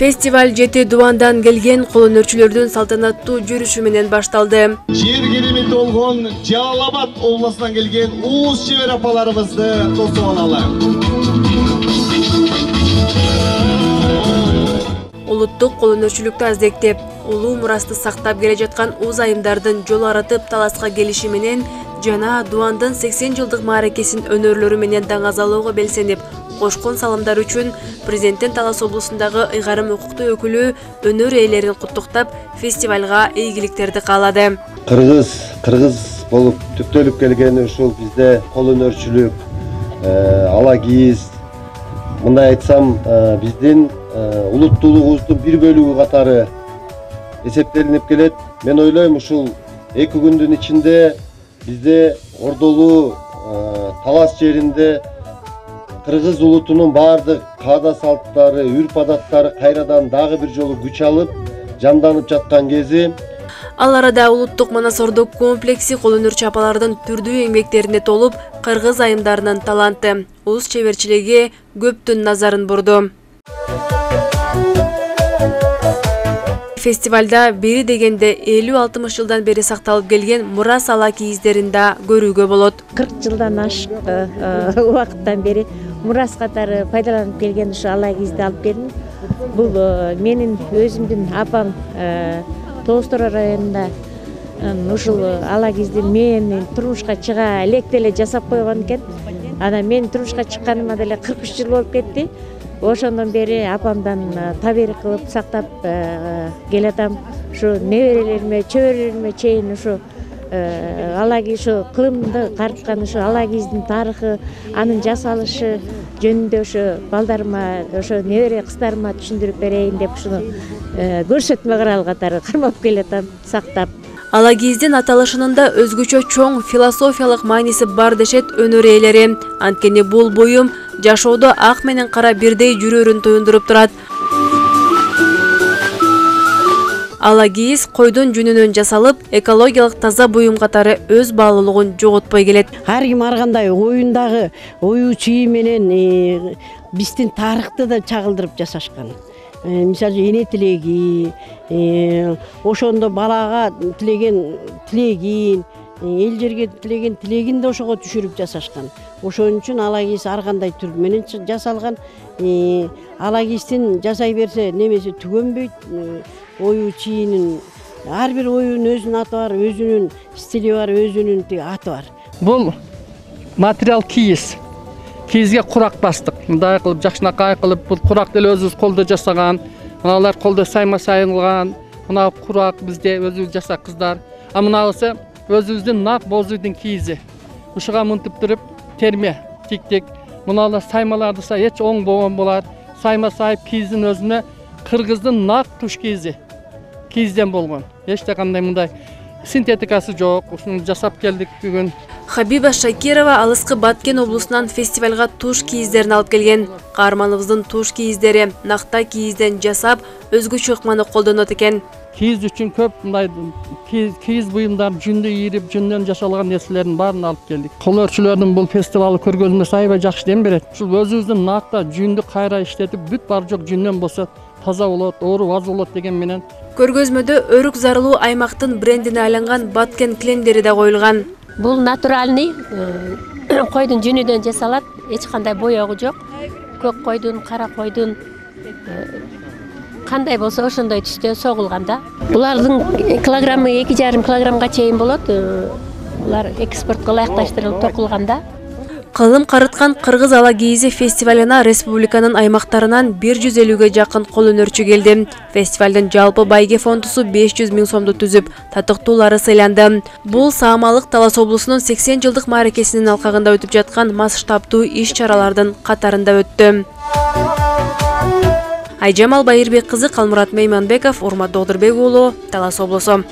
Festival 7 Duvandan kelген кол өнөрчүлөрдүн салтанаттуу жүрүшү менен башталды. Жер керемет болгон Жалал-Абад областынан келген уус чебер апаларыбызды тосуп алалы. Улуттук кол өнөрчүлүктү аздектеп, улуу мурасты сактап келе жаткан уз айымдардын жол аратып таласка келиши менен жана Дувандын 80 жылдык мааракесин өнөрлөрү менен даңазалоого белсенип, кошкон салымдар үчүн президенттин Талас облусундагы ыйгарым укуктуу өкүлү өнөр ээлерин куттуктап, фестивалга ийгиликтерди каалады. Кыргыз болуп түптөлүп келген ушул бизде кол өнөрчүлүк, ала кийиз, мындай айтсам, биздин улуттуулугубуздун бир бөлүгү катары эсептелинип келет. Мен ойлойм, ушул 2 күндүн ичинде бизде Ордолуу Талас жеринде кыргыз улутунун баардык каада салттары, үрп адаттары кайрадан дагы бир жолу күч алып, жанданып жаткан кези. Ал арада улуттук Манас-Ордук комплекси кол өнөрчү апалардын түрдүү эмгектерине толуп, кыргыз айымдарынын таланты, уус чеберчилиги көптүн назарын бурду. Фестивалда бери дегенде 50-60 жылдан бери сакталып келген мурас ала кийиздерин да көрүүгө болот. 40 жылдан ашык убакыттан бери мурас катары пайдаланып келген ушу ала кийизди алып келдим. Бул менин өзүмдүн апам Тоостор районунда ушул ала кийизди мен турмушка чыга электе эле жасап койгон экен. Анан мен турмушка чыкканыма деле 43 жыл болуп кетти. Ошондон бери апамдан табир кылып сактап келатам. Ушу неберелериме, чөбөрөлөрүмө чейин ушу ала кийиз, ушу кылымды карткан ушу ала кийиздин тарыхы, анын жасалышы жөнүндө ушу балдарыма, ошо небере кыздарыма түшүндүрүп берейин деп ушуну көрсөтмө кырал катары кармап келатам, сактап. Ала кийиздин аталышынын да өзгөчө чоң философиялык мааниси бар дешет өнөр ээлери. Анткени бул буюм жашоодо ак менен кара бирдей жүрөрүн туюндуруп турат. Ала кийиз койдун жүнүнөн жасалып, экологиялык таза буюм катары өз баалуулугун жоготпой келет. Ар ким ар кандай оюндагы ою чии менен биздин тарыхты да чагылдырып жасашкан. Мисалы эне тилеги, ошондо балага тилеген тилегин, эл жерге тилеген тилегин да ошого түшүрүп жасашкан. Ошон үчүн ала кийиз ар кандай түр менен жасалган. Ала кийиздин жасай берсе немеси түгөнбөйт. Ою чийинин ар бир оюнун өзүнүн аты бар, өзүнүн стили бар, өзүнүн аты бар. Бул материал кийиз. Кийизге курак бастык. Мындай кылып жакшынакай кылып, бул курак деле өзүбүз колдо жасаган. Мыналар колдо сайма сайылган. Мына курак бизде өзүбүз жасак кыздар. А мынабысы өзүбүздүн нак боз үйдүн кийизи. Ушуга мынтип туруп терме тиктик. Мыналар саймаларды са эч оң болгон болот. Сайма сайып кийиздин өзүнө кыргыздын нак туш кийизи. Кийизден болгон. Эчте кандай мындай синтетикасы жок. Ушуну жасап келдик бүгүн. Хабиба Шакирова алыскы Баткен облусунан фестивалга туш кийиздерин алып келген. Каарманыбыздын туш кийиздери накта кийизден жасап, өзгөчө ыкманы колдонот экен. Кийиз үчүн көп мындай кийиз буюмдар жүндү ийирип, жүндөн жасалган нерселердин баарын алып келдик. Кол өнөрчүлөрдүн бул фестивалы көргөзмөсү аябай жакшы дем берет. Ушул өзүбүздүн накта жүндү кайра иштетип, бүт бар жок жүндөн болсо таза болот, оору аз болот деген менен. Көргөзмөдө өрүк зарылуу аймактын брендине айланган Баткен килемдери да коюлган. Бул натуральный койдун жүнүдөн жасалат, эч кандай боёгу жок. Көк койдун, кара койдун кандай болсо ошондой түстө согулган да. Булардын килограммы 2,5 килограммга чейин болот. Булар экспортко ылайыкташтырылып токулган да. Кылым карыткан кыргыз ала кийизи фестивалына республиканын аймактарынан 150ге жакын кол өнөрчү келди. Фестивалдын жалпы байге фондусу 500 000 сомду түзүп, татыктуулары сыйланды. Бул Саамалык Талас облусунун 80 жылдык мааракесинин алкагында өтүп жаткан масштабтуу иш-чаралардын катарында өттү. Айжамал Байырбек кызы, Калмурат Мейманбеков, Урмат Догдурбек уулу, Талас облусу.